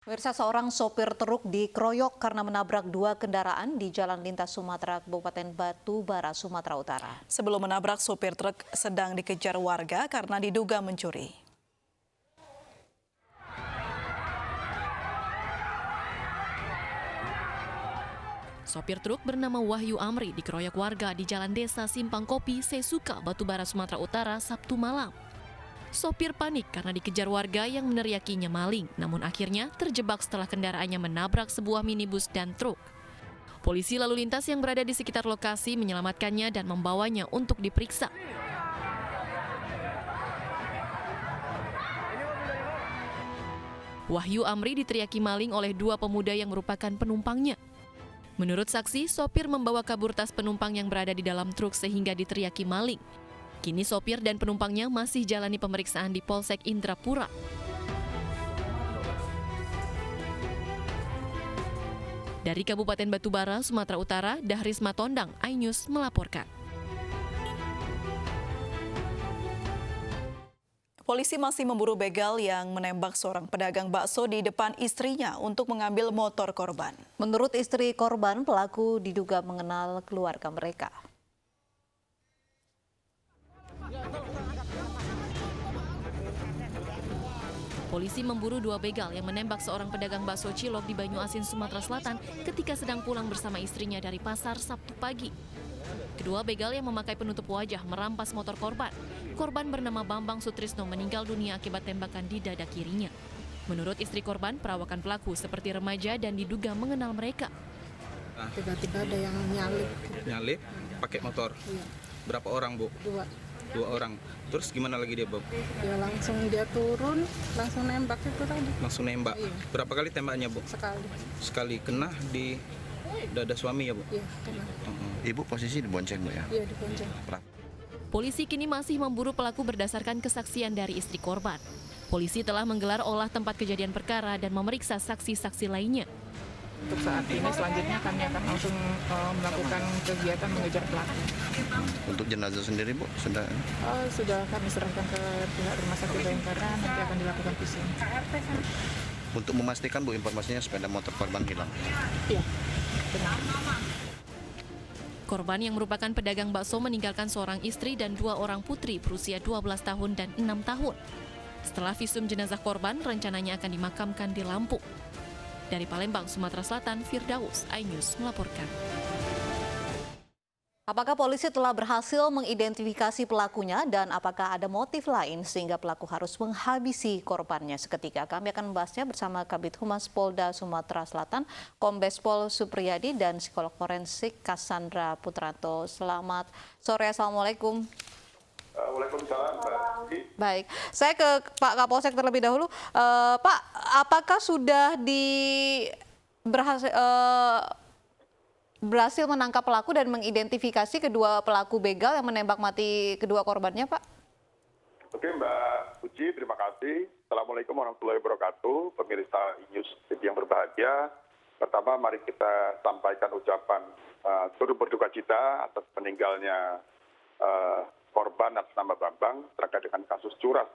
Pemirsa, seorang sopir truk dikeroyok karena menabrak dua kendaraan di Jalan Lintas Sumatera, Kabupaten Batubara, Sumatera Utara. Sebelum menabrak, sopir truk sedang dikejar warga karena diduga mencuri. Sopir truk bernama Wahyu Amri dikeroyok warga di Jalan Desa Simpang Kopi, Sesuka, Batubara, Sumatera Utara, Sabtu malam. Sopir panik karena dikejar warga yang meneriakinya maling, namun akhirnya terjebak setelah kendaraannya menabrak sebuah minibus dan truk. Polisi lalu lintas yang berada di sekitar lokasi menyelamatkannya dan membawanya untuk diperiksa. Wahyu Amri diteriaki maling oleh dua pemuda yang merupakan penumpangnya. Menurut saksi, sopir membawa kabur tas penumpang yang berada di dalam truk sehingga diteriaki maling. Kini sopir dan penumpangnya masih jalani pemeriksaan di Polsek Indrapura. Dari Kabupaten Batubara, Sumatera Utara, Dahris Matondang, iNews melaporkan. Polisi masih memburu begal yang menembak seorang pedagang bakso di depan istrinya untuk mengambil motor korban. Menurut istri korban, pelaku diduga mengenal keluarga mereka. Polisi memburu dua begal yang menembak seorang pedagang bakso Cilok di Banyuasin, Sumatera Selatan ketika sedang pulang bersama istrinya dari pasar Sabtu pagi. Kedua begal yang memakai penutup wajah merampas motor korban. Korban bernama Bambang Sutrisno meninggal dunia akibat tembakan di dada kirinya. Menurut istri korban, perawakan pelaku seperti remaja dan diduga mengenal mereka. Tiba-tiba ada yang nyalip. Nyalip pakai motor. Iya. Berapa orang, Bu? Dua orang. Terus gimana lagi dia, Bu? Ya langsung dia turun, langsung nembak itu tadi. Langsung nembak. Iya. Berapa kali tembaknya, Bu? Sekali. Sekali. Kena di dada suami ya, Bu? Iya, kena. Ibu posisi dibonceng, Bu ya? Iya, dibonceng. Polisi kini masih memburu pelaku berdasarkan kesaksian dari istri korban. Polisi telah menggelar olah tempat kejadian perkara dan memeriksa saksi-saksi lainnya. Untuk saat ini selanjutnya kami akan langsung melakukan kegiatan mengejar pelaku. Untuk jenazah sendiri, Bu, Sudah kami serahkan ke pihak Rumah Sakit Bayangkara, nanti akan dilakukan visum. untuk memastikan, Bu, informasinya sepeda motor korban hilang. Iya, benar. Korban yang merupakan pedagang bakso meninggalkan seorang istri dan dua orang putri berusia 12 tahun dan 6 tahun. Setelah visum jenazah korban, rencananya akan dimakamkan di Lampung. Dari Palembang, Sumatera Selatan, Firdaus, iNews melaporkan. Apakah polisi telah berhasil mengidentifikasi pelakunya dan apakah ada motif lain sehingga pelaku harus menghabisi korbannya seketika? Kami akan membahasnya bersama Kabid Humas Polda Sumatera Selatan, Kombes Pol Supriyadi dan psikolog forensik Cassandra Putranto. Selamat sore, Assalamualaikum. Waalaikumsalam, Mbak. Baik, saya ke Pak Kapolsek terlebih dahulu. Pak, apakah sudah berhasil menangkap pelaku dan mengidentifikasi kedua pelaku begal yang menembak mati kedua korbannya, Pak? Oke, Mbak Uci, terima kasih. Assalamualaikum warahmatullahi wabarakatuh. Pemirsa iNews TV yang berbahagia. Pertama, mari kita sampaikan ucapan turut berduka cita atas meninggalnya korban atas nama Bambang terkait dengan kasus curas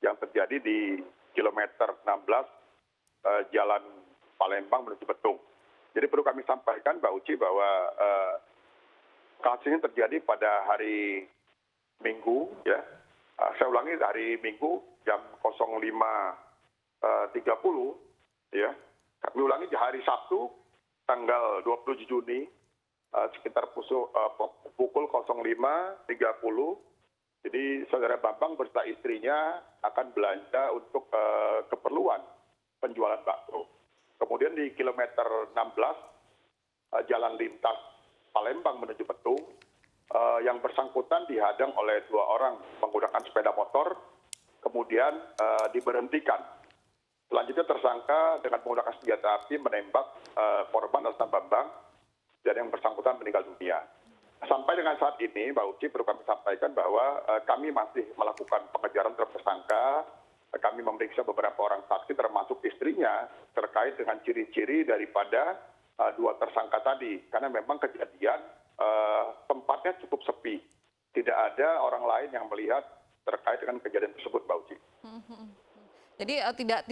yang terjadi di kilometer 16 Jalan Palembang menuju Betung. Jadi perlu kami sampaikan, Mbak Uci, bahwa kasus ini terjadi pada hari Minggu, ya. Saya ulangi, hari Minggu jam 05.30, ya. Kami ulangi di hari Sabtu, tanggal 27 Juni, sekitar pukul 05.30. Jadi saudara Bambang beserta istrinya akan belanja untuk keperluan penjualan bakso. Kemudian di kilometer 16 Jalan Lintas Palembang menuju Betung, yang bersangkutan dihadang oleh dua orang menggunakan sepeda motor, kemudian diberhentikan. Selanjutnya tersangka dengan menggunakan senjata api menembak korban atas nama Bambang dan yang bersangkutan meninggal dunia. Sampai dengan saat ini, Mbak Uci, perlu kami sampaikan bahwa kami masih melakukan pengejaran terhadap tersangka. Kami memeriksa beberapa orang saksi termasuk istrinya terkait dengan ciri-ciri daripada dua tersangka tadi. Karena memang kejadian tempatnya cukup sepi. Tidak ada orang lain yang melihat terkait dengan kejadian tersebut, Mbak Uci. Jadi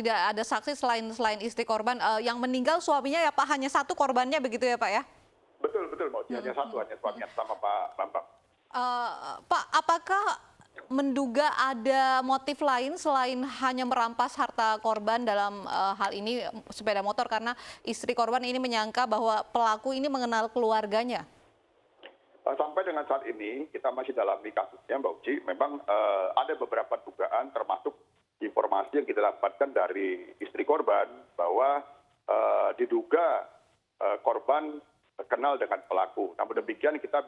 tidak ada saksi selain istri korban yang meninggal suaminya ya Pak, hanya satu korbannya begitu ya Pak ya? Betul, Mbak Uci. Hanya satu, hanya suaminya sama Pak Bambang. Pak, apakah menduga ada motif lain selain hanya merampas harta korban dalam hal ini sepeda motor, karena istri korban ini menyangka bahwa pelaku ini mengenal keluarganya? Sampai dengan saat ini kita masih dalami kasusnya, Mbak Uci. Memang ada beberapa dugaan, termasuk informasi yang kita dapatkan dari istri korban bahwa diduga korban kenal dengan pelaku. Namun demikian kita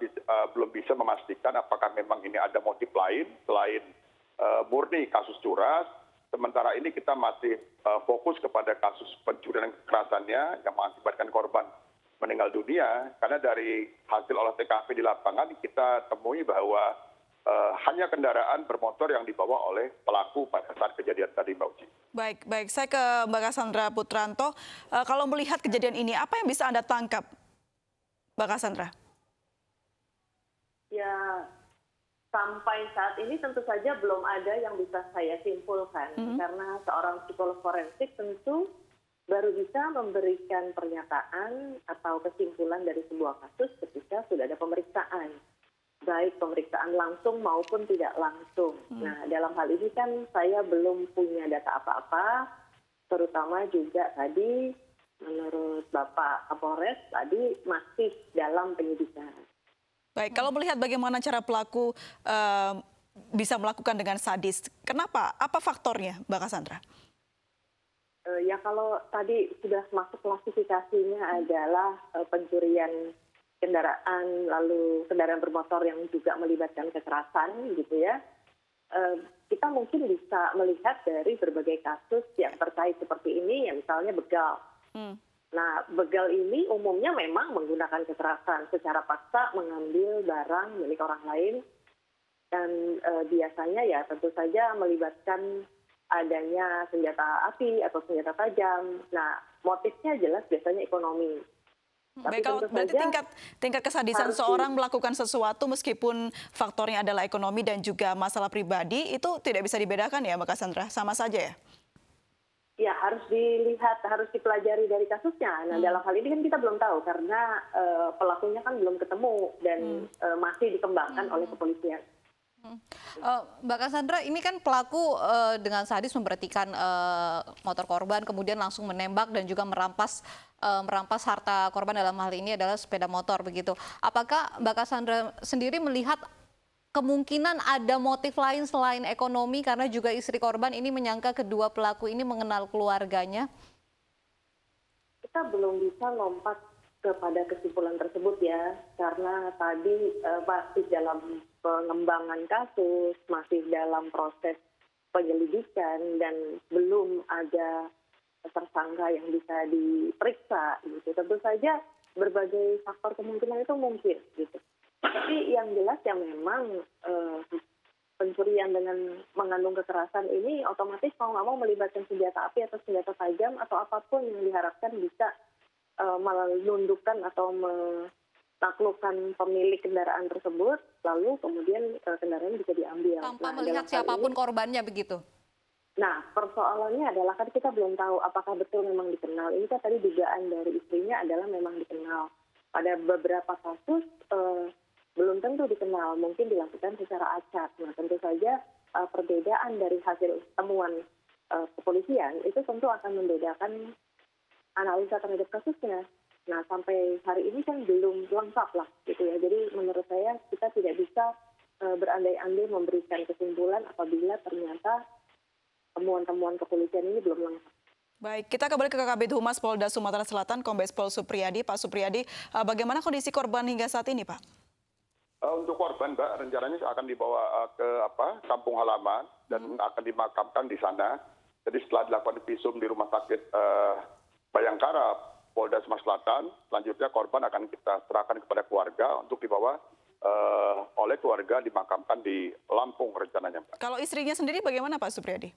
belum bisa memastikan apakah memang ini ada motif lain selain murni kasus curas. Sementara ini kita masih fokus kepada kasus pencurian dan kekerasannya yang mengakibatkan korban meninggal dunia. Karena dari hasil olah TKP di lapangan kita temui bahwa hanya kendaraan bermotor yang dibawa oleh pelaku pada saat kejadian tadi, Mbak Uci. Baik, saya ke Mbak Cassandra Putranto. Kalau melihat kejadian ini, apa yang bisa Anda tangkap, Mbak Cassandra? Ya, sampai saat ini tentu saja belum ada yang bisa saya simpulkan. Karena seorang psikolog forensik tentu baru bisa memberikan pernyataan atau kesimpulan dari sebuah kasus ketika sudah ada pemeriksaan. Baik pemeriksaan langsung maupun tidak langsung. Nah, dalam hal ini kan saya belum punya data apa-apa, terutama juga tadi menurut Bapak Kapolres tadi masih dalam penyidikan. Baik, kalau melihat bagaimana cara pelaku bisa melakukan dengan sadis, kenapa? Apa faktornya, Mbak Cassandra? Ya kalau tadi sudah masuk klasifikasinya adalah pencurian kendaraan, lalu kendaraan bermotor yang juga melibatkan kekerasan gitu ya. Kita mungkin bisa melihat dari berbagai kasus yang terkait seperti ini, ya misalnya begal. Nah, begal ini umumnya memang menggunakan kekerasan secara paksa mengambil barang milik orang lain dan biasanya ya tentu saja melibatkan adanya senjata api atau senjata tajam. Nah, motifnya jelas biasanya ekonomi. Baik, kalau berarti tingkat kesadisan seorang melakukan sesuatu meskipun faktornya adalah ekonomi dan juga masalah pribadi, itu tidak bisa dibedakan ya Mbak Cassandra? Sama saja ya? Ya, harus dilihat, harus dipelajari dari kasusnya. Nah, dalam hal ini kan kita belum tahu karena pelakunya kan belum ketemu dan masih dikembangkan oleh kepolisian. Mbak Cassandra, ini kan pelaku dengan sadis memberhentikan motor korban, kemudian langsung menembak dan juga merampas harta korban, dalam hal ini adalah sepeda motor begitu. Apakah Mbak Cassandra sendiri melihat kemungkinan ada motif lain selain ekonomi, karena juga istri korban ini menyangka kedua pelaku ini mengenal keluarganya? Kita belum bisa lompat kepada kesimpulan tersebut ya, karena tadi masih dalam pengembangan kasus, masih dalam proses penyelidikan dan belum ada tersangka yang bisa diperiksa gitu. Tentu saja berbagai faktor kemungkinan itu mungkin gitu. Tapi yang jelas ya memang pencurian dengan mengandung kekerasan ini otomatis mau nggak mau melibatkan senjata api atau senjata tajam atau apapun yang diharapkan bisa menundukkan atau menaklukkan pemilik kendaraan tersebut, lalu kemudian kendaraan bisa diambil. Tanpa melihat siapapun korbannya begitu? Nah, persoalannya adalah kan kita belum tahu apakah betul memang dikenal. Ini kan tadi dugaan dari istrinya adalah memang dikenal. Pada beberapa kasus belum tentu dikenal, mungkin dilakukan secara acak. Nah, tentu saja perbedaan dari hasil temuan kepolisian itu tentu akan membedakan analisa terhadap kasusnya. Nah, sampai hari ini kan belum lengkap lah gitu ya. Jadi menurut saya kita tidak bisa berandai-andai memberikan kesimpulan apabila ternyata temuan-temuan kepolisian ini belum lengkap. Baik, kita kembali ke Kabid Humas Polda Sumatera Selatan, Kombes Pol Supriyadi. Pak Supriyadi, bagaimana kondisi korban hingga saat ini, Pak? Untuk korban, Mbak, rencananya akan dibawa ke kampung halaman dan akan dimakamkan di sana. Jadi setelah dilakukan visum di rumah sakit Bayangkara, Polda Sumatera Selatan, selanjutnya korban akan kita serahkan kepada keluarga untuk dibawa oleh keluarga dimakamkan di Lampung rencananya, Mbak. Kalau istrinya sendiri bagaimana, Pak Supriyadi?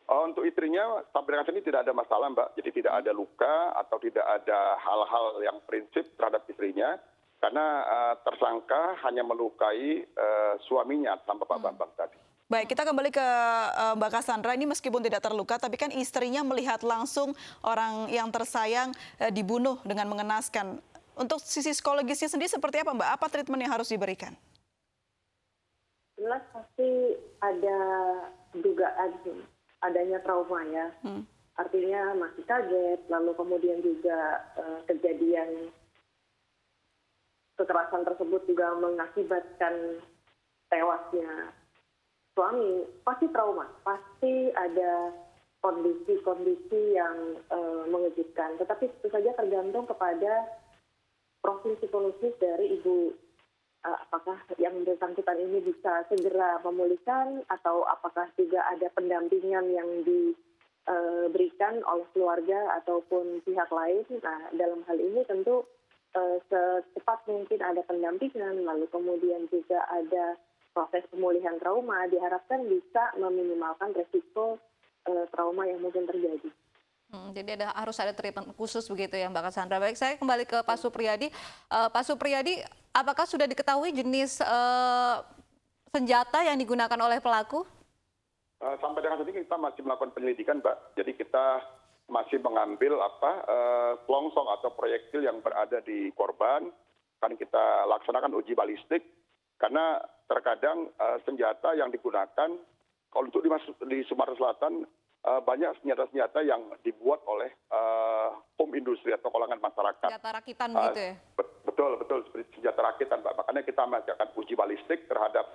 Untuk istrinya sampai dengan saat ini tidak ada masalah, Mbak. Jadi tidak ada luka atau tidak ada hal-hal yang prinsip terhadap istrinya, karena tersangka hanya melukai suaminya tanpa Pak Bambang tadi. Baik, kita kembali ke Mbak Cassandra. Ini meskipun tidak terluka, tapi kan istrinya melihat langsung orang yang tersayang dibunuh dengan mengenaskan. Untuk sisi psikologisnya sendiri seperti apa, Mbak? Apa treatment yang harus diberikan? Jelas pasti ada dugaan adanya trauma ya. Artinya masih kaget, lalu kemudian juga kejadian kekerasan tersebut juga mengakibatkan tewasnya suami, pasti trauma, pasti ada kondisi-kondisi yang mengejutkan. Tetapi tentu saja tergantung kepada profil psikologis dari ibu. Apakah yang bersangkutan ini bisa segera memulihkan atau apakah juga ada pendampingan yang diberikan oleh keluarga ataupun pihak lain. Nah, dalam hal ini tentu secepat mungkin ada pendampingan, lalu kemudian juga ada proses pemulihan trauma, diharapkan bisa meminimalkan resiko trauma yang mungkin terjadi. Jadi harus ada treatment khusus begitu ya Mbak Cassandra. Baik, saya kembali ke Pak Supriyadi. Pak Supriyadi, apakah sudah diketahui jenis senjata yang digunakan oleh pelaku? Sampai dengan saat ini kita masih melakukan penyelidikan, Mbak. Jadi kita masih mengambil pelongsong atau proyektil yang berada di korban. Kan kita laksanakan uji balistik karena terkadang senjata yang digunakan kalau untuk di Sumatera Selatan banyak senjata-senjata yang dibuat oleh home industri atau kalangan masyarakat. Senjata rakitan begitu ya? Betul, seperti senjata rakitan, Mbak. Makanya kita masih akan uji balistik terhadap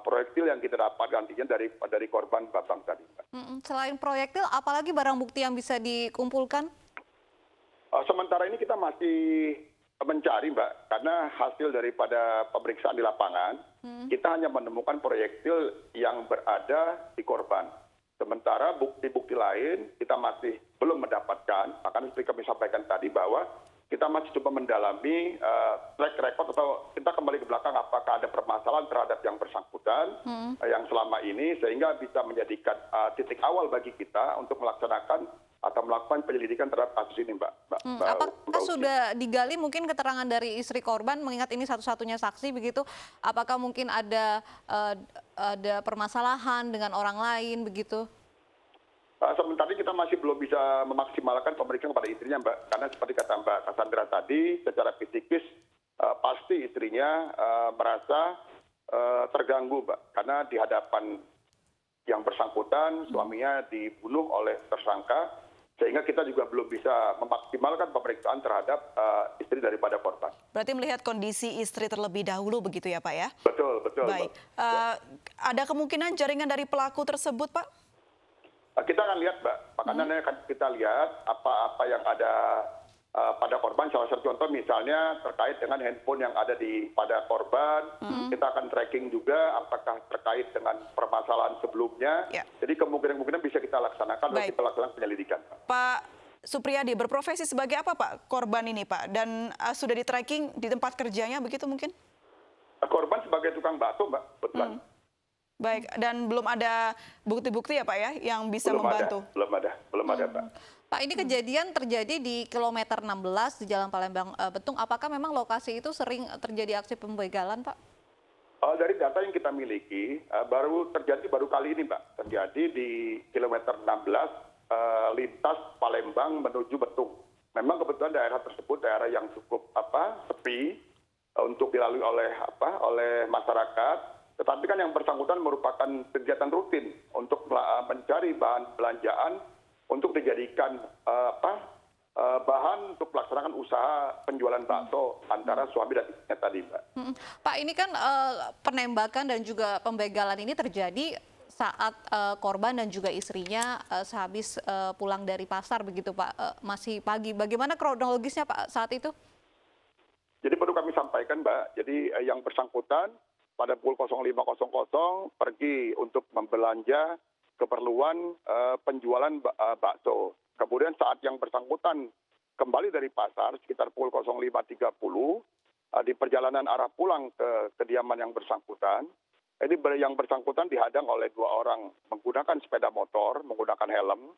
proyektil yang kita dapat gantinya dari korban Babang tadi, Mbak. Selain proyektil, apalagi barang bukti yang bisa dikumpulkan? Sementara ini kita masih mencari, Mbak, karena hasil daripada pemeriksaan di lapangan, kita hanya menemukan proyektil yang berada di korban. Sementara bukti-bukti lain kita masih belum mendapatkan. Makanya seperti kami sampaikan tadi bahwa kita masih coba mendalami track record atau kita kembali ke belakang apakah ada permasalahan terhadap yang bersangkutan yang selama ini sehingga bisa menjadikan titik awal bagi kita untuk melaksanakan atau melakukan penyelidikan terhadap kasus ini, Mbak. Apakah sudah digali mungkin keterangan dari istri korban, mengingat ini satu-satunya saksi begitu? Apakah mungkin ada permasalahan dengan orang lain begitu? Sementara kita masih belum bisa memaksimalkan pemeriksaan kepada istrinya, Mbak. Karena seperti kata Mbak Cassandra tadi, secara psikis pasti istrinya merasa terganggu, Mbak. Karena di hadapan yang bersangkutan, suaminya dibunuh oleh tersangka, sehingga kita juga belum bisa memaksimalkan pemeriksaan terhadap istri daripada korban. Berarti melihat kondisi istri terlebih dahulu begitu ya, Pak ya? Betul. Baik. Ada kemungkinan jaringan dari pelaku tersebut, Pak? Kita akan lihat, Mbak. Makanya akan kita lihat apa yang ada pada korban. Salah satu contoh misalnya terkait dengan handphone yang ada pada korban. Kita akan tracking juga apakah terkait dengan permasalahan sebelumnya. Ya. Jadi kemungkinan bisa kita laksanakan lalu kita laksanakan penyelidikan. Pak Supriyadi, berprofesi sebagai apa Pak korban ini Pak? Dan sudah di-tracking di tempat kerjanya begitu mungkin? Korban sebagai tukang bakso, Mbak, betulan. Baik, dan belum ada bukti-bukti ya Pak ya yang bisa membantu? Belum ada, Pak. Pak, ini kejadian terjadi di kilometer 16 di Jalan Palembang Betung. Apakah memang lokasi itu sering terjadi aksi pembegalan, Pak? Dari data yang kita miliki, baru kali ini, Mbak. Terjadi di kilometer 16 lintas Palembang menuju Betung. Memang kebetulan daerah tersebut daerah yang cukup sepi untuk dilalui oleh masyarakat. Tetapi kan yang bersangkutan merupakan kegiatan rutin untuk mencari bahan belanjaan untuk dijadikan bahan untuk melaksanakan usaha penjualan bakso antara suami dan istrinya tadi, Mbak. Pak, ini kan penembakan dan juga pembegalan ini terjadi saat korban dan juga istrinya sehabis pulang dari pasar begitu, Pak. Masih pagi. Bagaimana kronologisnya, Pak, saat itu? Jadi perlu kami sampaikan, Mbak. Jadi yang bersangkutan pada pukul 05.00 pergi untuk membelanja keperluan penjualan bakso. Kemudian saat yang bersangkutan kembali dari pasar sekitar pukul 05.30 di perjalanan arah pulang ke kediaman yang bersangkutan, ini yang bersangkutan dihadang oleh 2 orang menggunakan sepeda motor, menggunakan helm,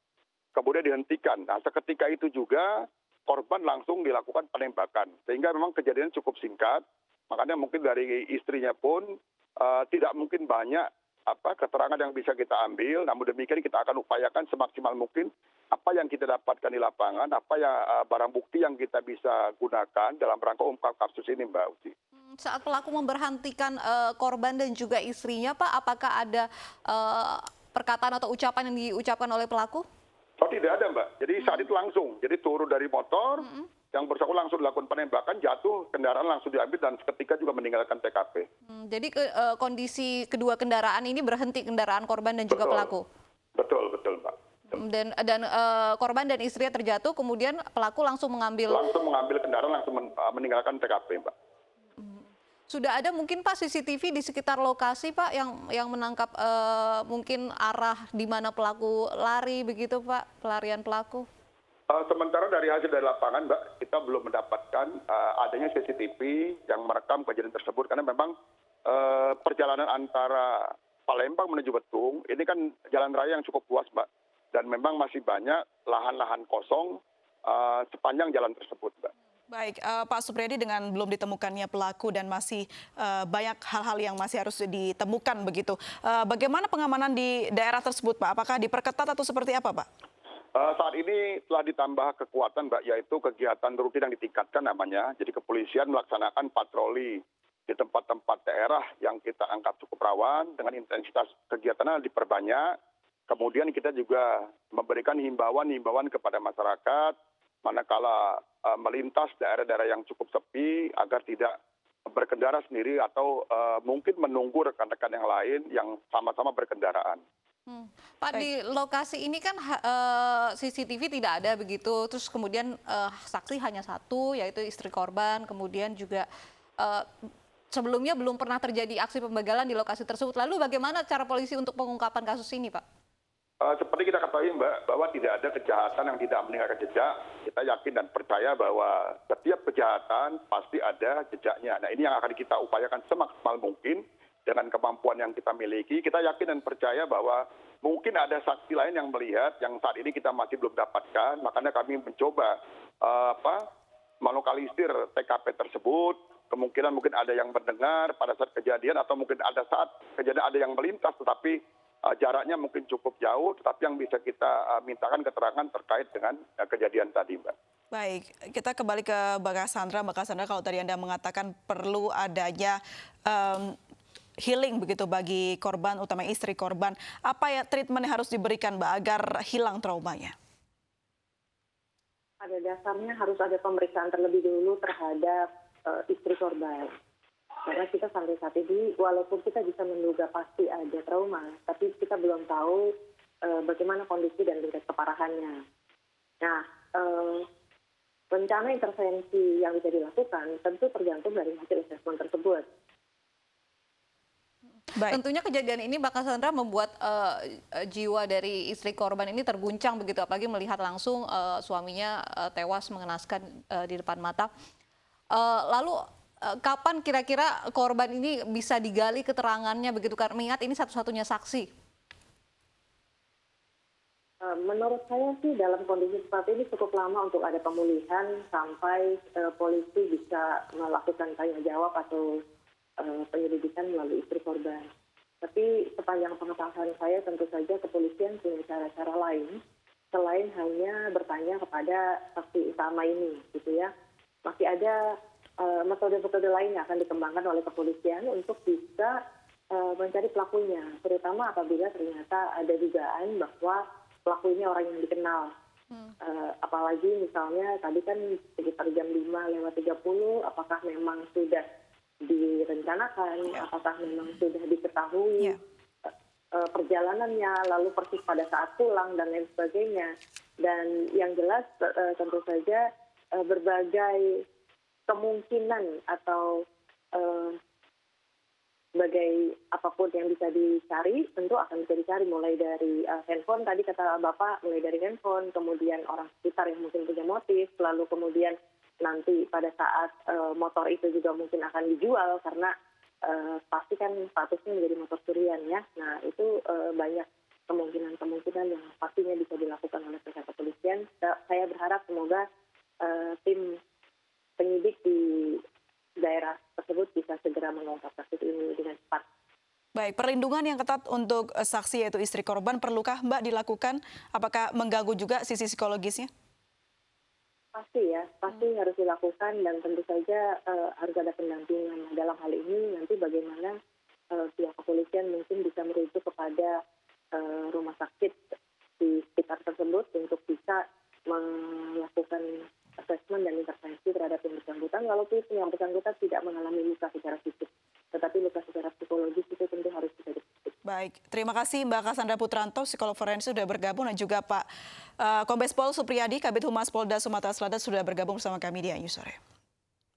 kemudian dihentikan. Nah, seketika itu juga korban langsung dilakukan penembakan, sehingga memang kejadian cukup singkat. Makanya mungkin dari istrinya pun tidak mungkin banyak keterangan yang bisa kita ambil. Namun demikian kita akan upayakan semaksimal mungkin apa yang kita dapatkan di lapangan, apa yang barang bukti yang kita bisa gunakan dalam rangka ungkap kasus ini, Mbak Uci. Saat pelaku memberhentikan korban dan juga istrinya, Pak, apakah ada perkataan atau ucapan yang diucapkan oleh pelaku? Oh, tidak ada, Mbak. Jadi saat itu langsung, jadi turun dari motor, yang bersangkutan langsung dilakukan penembakan, jatuh, kendaraan langsung diambil dan seketika juga meninggalkan TKP. Jadi kondisi kedua kendaraan ini berhenti, kendaraan korban dan juga pelaku? Betul, Mbak. Dan korban dan istrinya terjatuh, kemudian pelaku langsung mengambil kendaraan, langsung meninggalkan TKP, Mbak. Sudah ada mungkin Pak CCTV di sekitar lokasi Pak yang menangkap mungkin arah di mana pelaku lari begitu Pak, pelarian pelaku? Sementara dari hasil dari lapangan, Mbak, kita belum mendapatkan adanya CCTV yang merekam kejadian tersebut karena memang perjalanan antara Palembang menuju Betung ini kan jalan raya yang cukup luas, Mbak, dan memang masih banyak lahan-lahan kosong sepanjang jalan tersebut, Mbak. Baik, Pak Supriyadi, dengan belum ditemukannya pelaku dan masih banyak hal-hal yang masih harus ditemukan begitu. Bagaimana pengamanan di daerah tersebut, Pak? Apakah diperketat atau seperti apa, Pak? Saat ini telah ditambah kekuatan, Mbak, yaitu kegiatan rutin yang ditingkatkan namanya. Jadi kepolisian melaksanakan patroli di tempat-tempat daerah yang kita anggap cukup rawan dengan intensitas kegiatannya diperbanyak. Kemudian kita juga memberikan himbauan kepada masyarakat manakala melintas daerah-daerah yang cukup sepi agar tidak berkendara sendiri atau mungkin menunggu rekan-rekan yang lain yang sama-sama berkendaraan. Pak, di lokasi ini kan CCTV tidak ada begitu, terus kemudian saksi hanya satu yaitu istri korban, kemudian juga sebelumnya belum pernah terjadi aksi pembegalan di lokasi tersebut. Lalu bagaimana cara polisi untuk pengungkapan kasus ini, Pak? Seperti kita ketahui, Mbak, bahwa tidak ada kejahatan yang tidak meninggalkan jejak. Kita yakin dan percaya bahwa setiap kejahatan pasti ada jejaknya. Nah, ini yang akan kita upayakan semaksimal mungkin dengan kemampuan yang kita miliki. Kita yakin dan percaya bahwa mungkin ada saksi lain yang melihat yang saat ini kita masih belum dapatkan. Makanya kami mencoba melokalisir TKP tersebut. Kemungkinan mungkin ada yang mendengar pada saat kejadian atau mungkin ada saat kejadian ada yang melintas tetapi jaraknya mungkin cukup jauh, tetapi yang bisa kita mintakan keterangan terkait dengan kejadian tadi, Mbak. Baik, kita kembali ke Mbak Cassandra. Mbak Cassandra, kalau tadi Anda mengatakan perlu adanya healing begitu bagi korban, utama istri korban, apa ya treatment yang harus diberikan, Mbak, agar hilang traumanya? Pada dasarnya harus ada pemeriksaan terlebih dulu terhadap istri korban. Karena kita sampai saat ini, walaupun kita bisa menduga pasti ada trauma, tapi kita belum tahu bagaimana kondisi dan tingkat keparahannya. Nah, rencana intervensi yang bisa dilakukan tentu tergantung dari hasil asesmen tersebut. Baik. Tentunya kejadian ini, Mbak Cassandra, membuat jiwa dari istri korban ini terguncang begitu, apalagi melihat langsung suaminya tewas mengenaskan di depan mata. Lalu kapan kira-kira korban ini bisa digali keterangannya begitu, karena mengingat ini satu-satunya saksi? Menurut saya sih dalam kondisi seperti ini cukup lama untuk ada pemulihan sampai polisi bisa melakukan tanya jawab atau penyelidikan melalui istri korban. Tapi sepanjang pengetahuan saya tentu saja kepolisian punya cara-cara lain selain hanya bertanya kepada saksi utama ini, gitu ya. Masih ada metode-metode lain yang akan dikembangkan oleh kepolisian untuk bisa mencari pelakunya, terutama apabila ternyata ada dugaan bahwa pelakunya orang yang dikenal. Apalagi misalnya tadi kan sekitar jam 5:30, apakah memang sudah direncanakan, apakah memang sudah diketahui perjalanannya, lalu persis pada saat pulang dan lain sebagainya. Dan yang jelas tentu saja berbagai kemungkinan atau sebagai apapun yang bisa dicari tentu akan bisa dicari, mulai dari handphone tadi kata Bapak, mulai dari handphone, kemudian orang sekitar yang mungkin punya motif, lalu kemudian nanti pada saat motor itu juga mungkin akan dijual karena pasti kan statusnya menjadi motor curian ya. Nah itu banyak kemungkinan yang pastinya bisa dilakukan oleh pihak kepolisian. Saya berharap semoga tim penyidik di daerah tersebut bisa segera mengungkap kasus ini dengan cepat. Baik, perlindungan yang ketat untuk saksi yaitu istri korban perlukah Mbak dilakukan? Apakah mengganggu juga sisi psikologisnya? Pasti ya, pasti harus dilakukan dan tentu saja harus ada pendampingan. Dalam hal ini nanti bagaimana pihak kepolisian mungkin bisa merujuk kepada rumah sakit di sekitar tersebut untuk bisa melakukan asesmen dan intervensi terhadap yang bersangkutan. Walaupun yang bersangkutan tidak mengalami luka secara fisik, tetapi luka secara psikologis itu tentu harus bisa dipikirkan. Baik, terima kasih Mbak Cassandra Putranto, psikolog forensik sudah bergabung, dan juga Pak Kombes Pol Supriyadi, Kabid Humas Polda Sumatera Selatan sudah bergabung bersama kami di Ayu Sore.